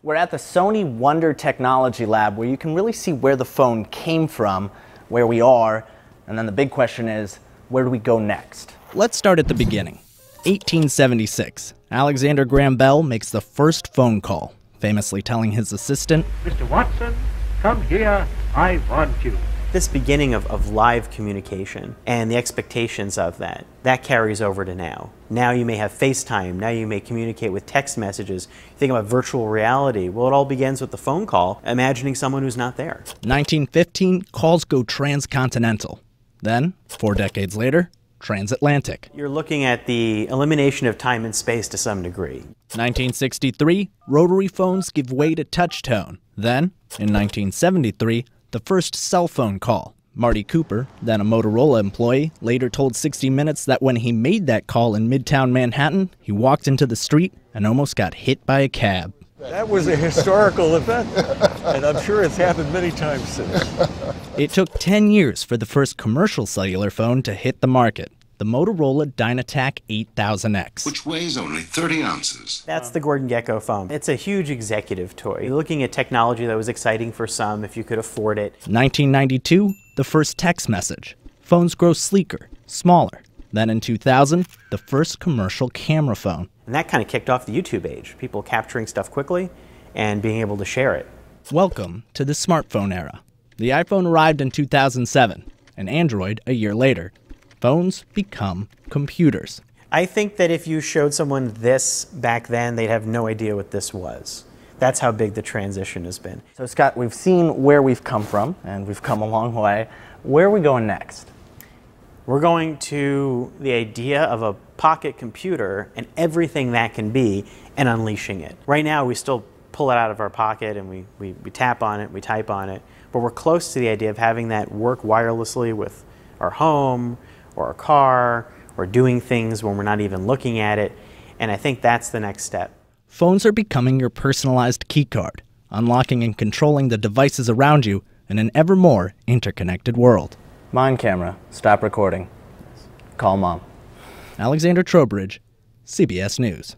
We're at the Sony Wonder Technology Lab, where you can really see where the phone came from, where we are, and then the big question is, where do we go next? Let's start at the beginning. 1876. Alexander Graham Bell makes the first phone call, famously telling his assistant, "Mr. Watson, come here, I want you." This beginning of live communication and the expectations of that carries over to now. Now you may have FaceTime, now you may communicate with text messages. You think about virtual reality. Well, it all begins with the phone call, imagining someone who's not there. 1915, calls go transcontinental. Then, 4 decades later, transatlantic. You're looking at the elimination of time and space to some degree. 1963, rotary phones give way to touch tone. Then, in 1973, the first cell phone call. Marty Cooper, then a Motorola employee, later told 60 Minutes that when he made that call in Midtown Manhattan, he walked into the street and almost got hit by a cab. That was a historical event, and I'm sure it's happened many times since. It took 10 years for the first commercial cellular phone to hit the market, the Motorola Dynatac 8000X. Which weighs only 30 ounces. That's the Gordon Gekko phone. It's a huge executive toy. You're looking at technology that was exciting for some if you could afford it. 1992, the first text message. Phones grow sleeker, smaller. Then in 2000, the first commercial camera phone. And that kind of kicked off the YouTube age. People capturing stuff quickly and being able to share it. Welcome to the smartphone era. The iPhone arrived in 2007, and Android a year later. Phones become computers. I think that if you showed someone this back then, they'd have no idea what this was. That's how big the transition has been. So Scott, we've seen where we've come from, and we've come a long way. Where are we going next? We're going to the idea of a pocket computer and everything that can be, and unleashing it. Right now, we still pull it out of our pocket and we tap on it, we type on it, but we're close to the idea of having that work wirelessly with our home or our car, or doing things when we're not even looking at it, and I think that's the next step. Phones are becoming your personalized keycard, unlocking and controlling the devices around you in an ever more interconnected world. Mind camera, stop recording. Call mom. Alexander Trowbridge, CBS News.